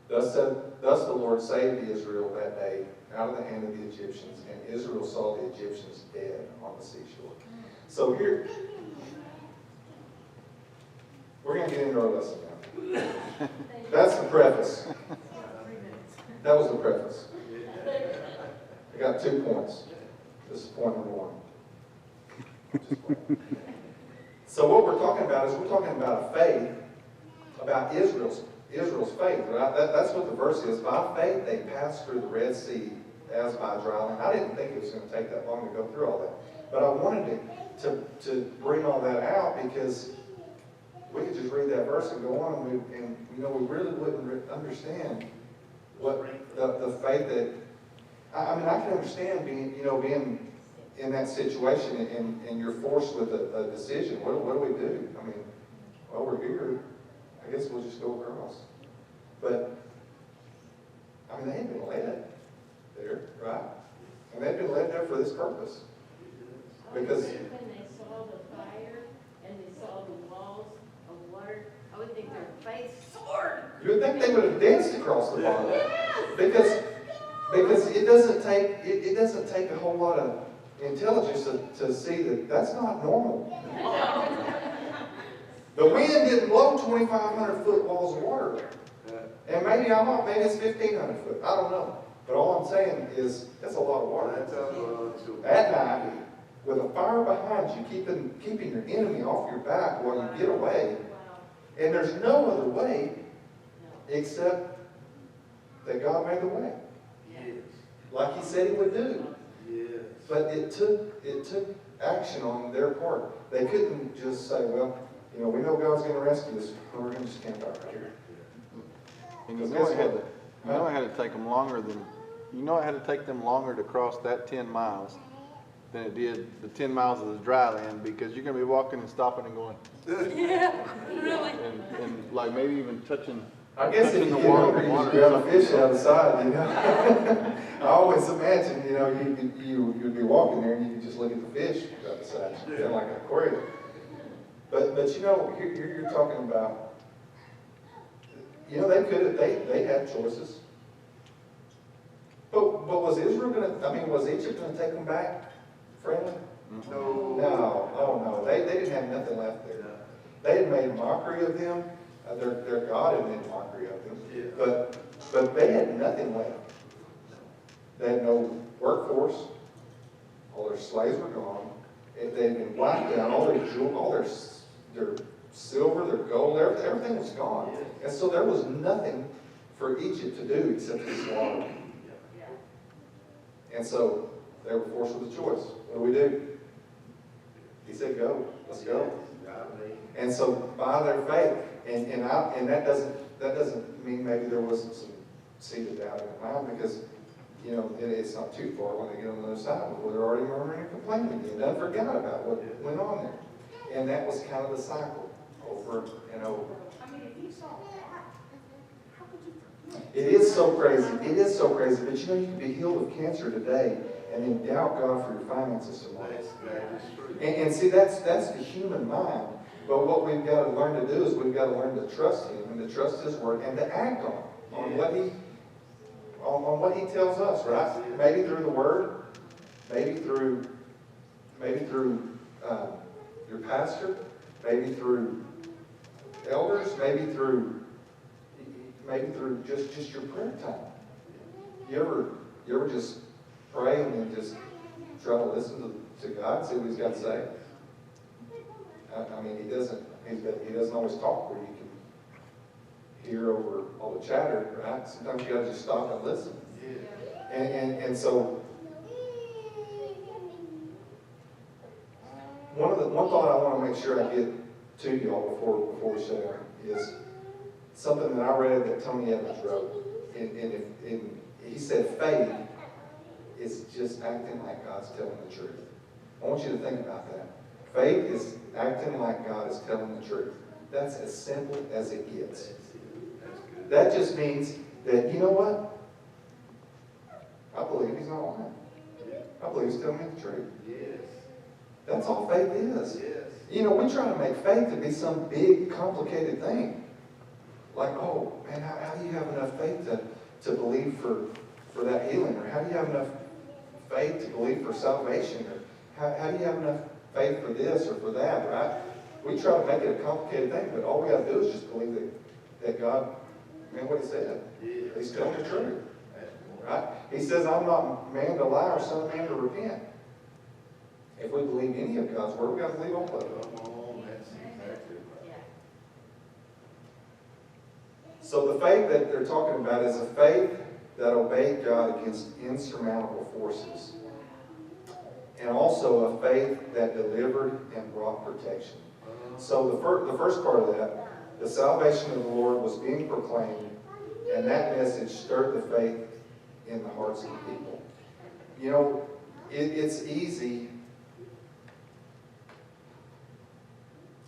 B: Thus the Lord saved Israel that day out of the hand of the Egyptians, and Israel saw the Egyptians dead on the seashore. So here, we're going to get into our lesson now. That's the preface. That was the preface. I got 2 points. This is point number 1. So what we're talking about is we're talking about a faith, about Israel's faith, right? That's what the verse is. By faith they passed through the Red Sea as by dry land. I didn't think it was going to take that long to go through all that. But I wanted to bring all that out because we could just read that verse and go on, and we really wouldn't understand what the faith that, I mean, I can understand being in that situation and you're forced with a decision. What do we do? I mean, well, we're here. I guess we'll just go across. But, I mean, they had been led there, right? And they've been led there for this purpose. Because
F: when they saw the fire and they saw the walls of water, I would think their face soared.
B: you would think they would have danced across the bottom.
F: Yes.
B: Because it doesn't take a whole lot of intelligence to see that that's not normal. The wind didn't blow 2,500 foot walls of water there. And maybe I'm off, maybe it's 1,500 foot, I don't know. But all I'm saying is, that's a lot of water. At night, with a fire behind you, keeping your enemy off your back while you get away. And there's no other way except that God made the way. Like he said he would do. But it took action on their part. They couldn't just say, well, you know, we know God's going to rescue us, we're going to just camp out right here.
D: And you know it had to take them longer to cross that 10 miles than it did the 10 miles of the dry land, because you're going to be walking and stopping and going.
C: Yeah, really.
D: And like maybe even touching.
B: I guess if you get over, you just grab a fish out of the side, you know. I always imagine, you know, you'd be walking there and you could just look at the fish out the side, kind of like an aquarium. But you know, you're talking about, you know, they had choices. But was Israel was Egypt gonna take them back friendly? No, oh no, they didn't have nothing left there. They had made a mockery of them. Their God had made a mockery of them. But they had nothing left. They had no workforce. All their slaves were gone. They had been wiped out. All their jewels, all their silver, their gold, everything was gone. And so there was nothing for Egypt to do except to slaughter them. And so they were forced with a choice. What do? He said, go. Let's go. And so by their faith, and that doesn't mean maybe there wasn't some seed of doubt in their mind, because, you know, it's not too far when they get on the other side. Well, they're already murmuring and complaining again. They forgot about what went on there. And that was kind of the cycle over and over.
E: I mean, if you saw that, how could you forget?
B: It is so crazy. It is so crazy. But you know, you can be healed of cancer today and then doubt God for your finances tomorrow. And see, that's the human mind. But what we've got to learn to do is we've got to learn to trust Him and to trust His Word and to act on what He tells us, right? Maybe through the Word, maybe through your pastor, maybe through elders, maybe through just your prayer time. You ever just pray and then just try to listen to God and see what He's got to say? I mean, He doesn't always talk where you can hear over all the chatter, right? Sometimes you got to just stop and listen. And so one thought I want to make sure I get to y'all before we shut down is something that I read that Tony Evans wrote. And he said faith is just acting like God's telling the truth. I want you to think about that. Faith is acting like God is telling the truth. That's as simple as it gets. That just means that, you know what? I believe He's not lying. I believe He's telling me the truth. That's all faith is. You know, we try to make faith to be some big, complicated thing. Like, oh, man, how do you have enough faith to believe for that healing? Or how do you have enough faith to believe for salvation? Or how do you have enough faith for this or for that, right? We try to make it a complicated thing, but all we got to do is just believe that God meant what He said. He's telling the truth, right? He says, I'm not man to lie or son of man to repent. If we believe any of God's word, we got to believe all of it. So the faith that they're talking about is a faith that obeyed God against insurmountable forces. And also a faith that delivered and brought protection. So the first part of that, the salvation of the Lord was being proclaimed, and that message stirred the faith in the hearts of the people. You know, it's easy.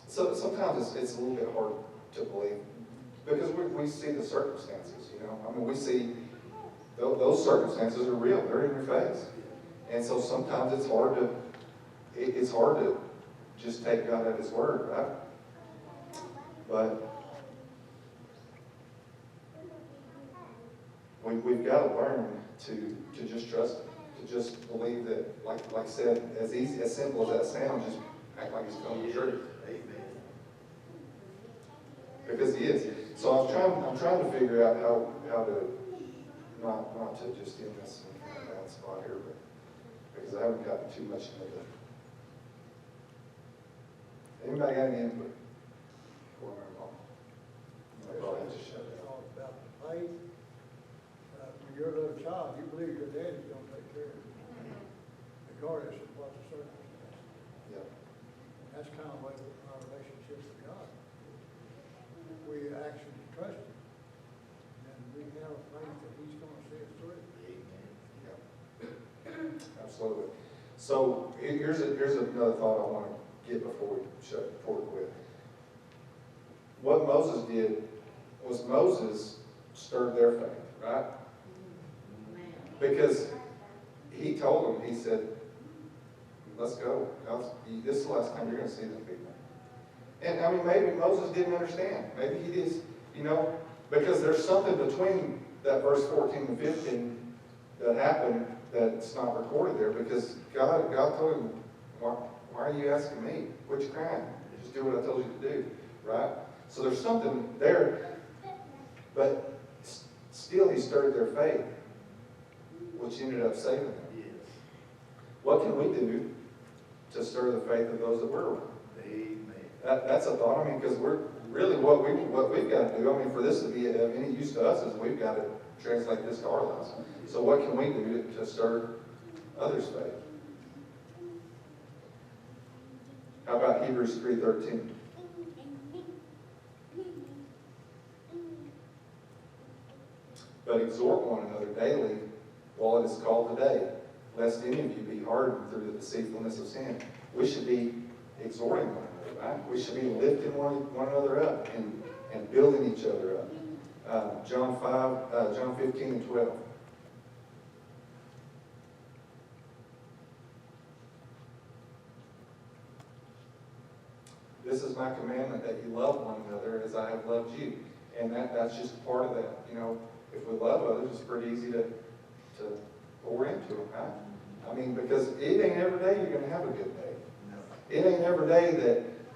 B: So sometimes it's a little bit hard to believe because we see the circumstances, you know. I mean, we see those circumstances are real. They're in your face. And so sometimes it's hard to just take God at His word, right? But we've got to learn to just trust Him, to just believe that, like I said, as simple as that sounds, just act like He's telling the truth. because he is. So I'm trying to figure out how to, not to just end this in kind of bad spot here, but, because I haven't gotten too much into the. Anybody got any input? Before I move on? I'll go ahead and just shut it down.
G: All about the faith. When you're a little child, you believe your daddy's gonna take care of you, regardless of what the circumstance.
B: Yeah.
G: And that's kind of like our relationship with God. We actually trust him, and we have faith that he's gonna see us through.
B: Yeah. Absolutely. So here's another thought I want to get before we quit. What Moses did was Moses stirred their faith, right? Because he told them, he said, let's go. This is the last time you're going to see them people. And I mean, maybe Moses didn't understand. Maybe he is, because there's something between that verse 14 and 15 that happened that's not recorded there, because God told him, why are you asking me? Which crime? Just do what I told you to do, right? So there's something there, but still he stirred their faith, which ended up saving them.
A: Yes.
B: What can we do to stir the faith of those that we're around?
A: Amen.
B: That's a thought. I mean, because we're really what we've got to do. I mean, for this to be of any use to us, is we've got to translate this to our lives. So what can we do to stir others' faith? How about Hebrews 3:13? But exhort one another daily while it is called today, lest any of you be hardened through the deceitfulness of sin. We should be exhorting one another, right? We should be lifting one another up and building each other up. John 15 and 12. This is my commandment, that you love one another as I have loved you. And that's just part of that. If we love others, it's pretty easy to pour into them, right? I mean, because it ain't every day you're going to have a good day. It ain't every day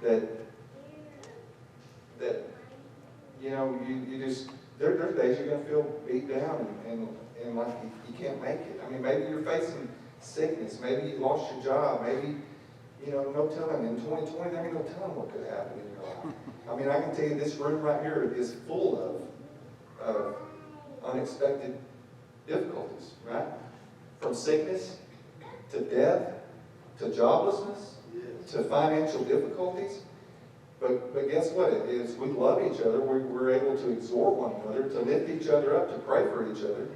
B: that you just, there's days you're going to feel beat down and like you can't make it. I mean, maybe you're facing sickness. Maybe you lost your job. Maybe, no telling. In 2020, there ain't no telling what could happen in your life. I mean, I can tell you this room right here is full of unexpected difficulties, right? From sickness to death to joblessness to financial difficulties. But guess what? It is we love each other. We're able to exhort one another, to lift each other up, to pray for each other.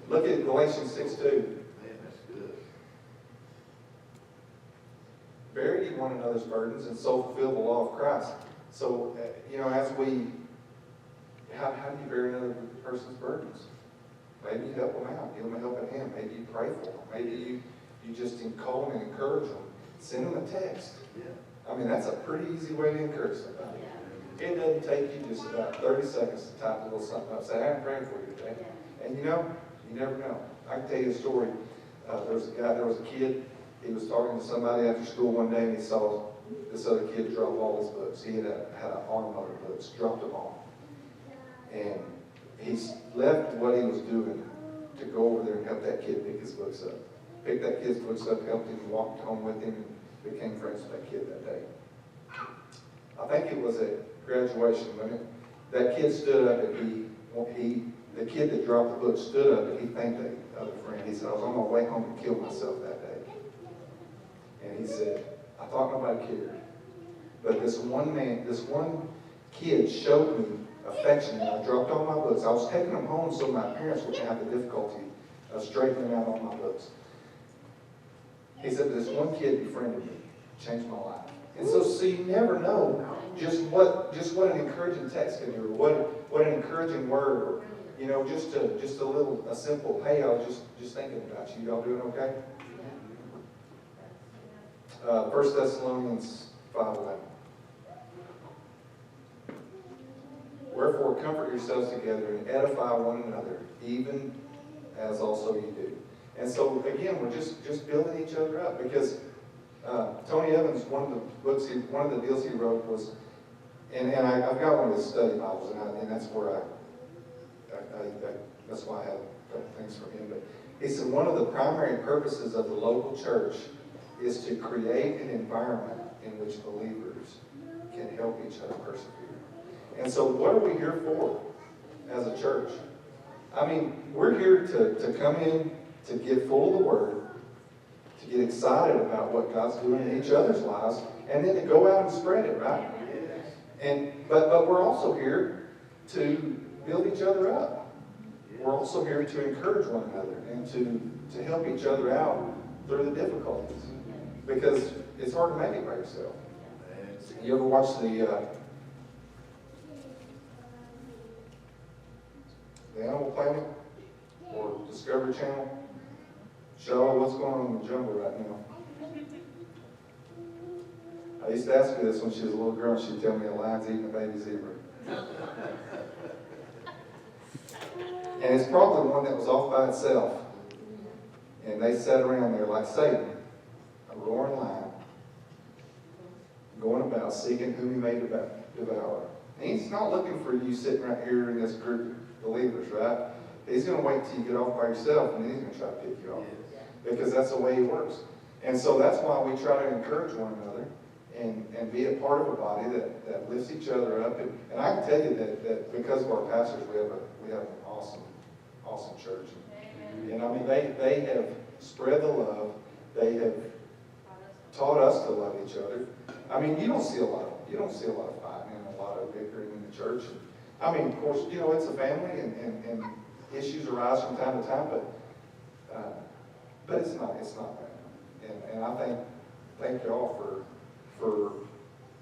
B: Look at Galatians 6:2.
A: Man, that's good.
B: Bear ye one another's burdens, and so fulfill the law of Christ. So, as we, how do you bear another person's burdens? Maybe you help them out, give them a helping hand. Maybe you pray for them. Maybe you just call them and encourage them. Send them a text.
A: Yeah.
B: I mean, that's a pretty easy way to encourage somebody. It doesn't take you just about 30 seconds to type a little something up. Say, I'm praying for you today. And you never know. I can tell you a story. There was a kid, he was talking to somebody after school one day, and he saw this other kid drop all his books. He had an arm load of books, dropped them all. And he left what he was doing to go over there and help that kid pick his books up. Picked that kid's books up, helped him, walked home with him, and became friends with that kid that day. I think it was at graduation, wasn't it? That kid stood up and the kid that dropped the book stood up and he thanked that other friend. He said, I was on my way home and killed myself that day. And he said, I thought nobody cared. But this one kid showed me affection, and I dropped all my books. I was taking them home so my parents wouldn't have the difficulty of straightening out all my books. He said, this one kid befriended me, changed my life. And so you never know just what an encouraging text can do, or what an encouraging word, or just a simple, hey, I was just thinking about you. Y'all doing okay? 1 Thessalonians 5:11. Wherefore comfort yourselves together and edify one another, even as also you do. And so again, we're just building each other up, because Tony Evans, one of the deals he wrote was, And I've got one of his study Bibles, and that's where that's why I have a couple things from him. But he said one of the primary purposes of the local church is to create an environment in which believers can help each other persevere. And so what are we here for as a church? I mean, we're here to come in, to get full of the Word, to get excited about what God's doing in each other's lives, and then to go out and spread it, right? But we're also here to build each other up. We're also here to encourage one another and to help each other out through the difficulties. Because it's hard to make it by yourself. You ever watch the Animal Planet or Discovery Channel? Show what's going on in the jungle right now. I used to ask her this when she was a little girl, and she'd tell me a lion's eating a baby zebra. And it's probably one that was off by itself. And they sat around there like Satan, a roaring lion, going about seeking whom he may devour. And he's not looking for you sitting right here in this group of believers, right? He's going to wait till you get off by yourself, and then he's going to try to pick you off. Because that's the way he works. And so that's why we try to encourage one another and be a part of a body that lifts each other up. And I can tell you that because of our pastors, we have an awesome church. And I mean, they have spread the love. They have taught us to love each other. I mean, you don't see a lot of fighting and a lot of bickering in the church. I mean, of course, it's a family and issues arise from time to time, but it's not bad. And I thank y'all for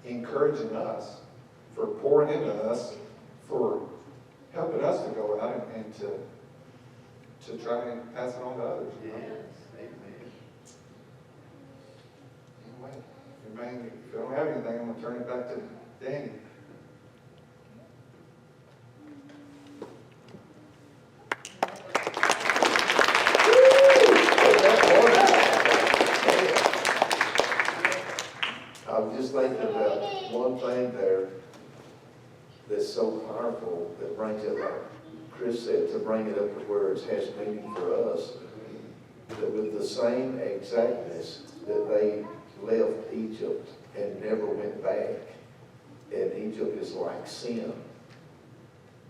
B: encouraging us, for pouring into us, for helping us to go out and to try and pass it on to others. Anyway, if you don't have anything, I'm going to turn it back to Danny.
A: I was just thinking about one thing there that's so powerful that brings it, like Chris said, to bring it up to where it has meaning for us, that with the same exactness that they left Egypt and never went back, and Egypt is like sin.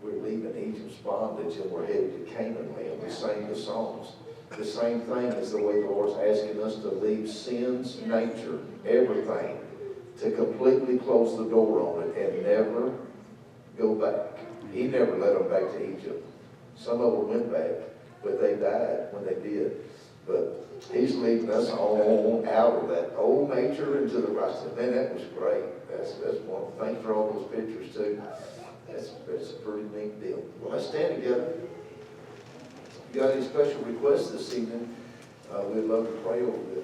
A: We're leaving Egypt's bondage and we're headed to Canaan land. We sang the songs. The same thing is the way the Lord's asking us to leave sin's nature, everything, to completely close the door on it and never go back. He never led them back to Egypt. Some of them went back, but they died when they did. But he's leading us on out of that old nature into the right. Man, that was great. That's one. Thanks for all those pictures too. That's a pretty neat deal. Well, let's stand together. If you got any special requests this evening, we'd love to pray over this.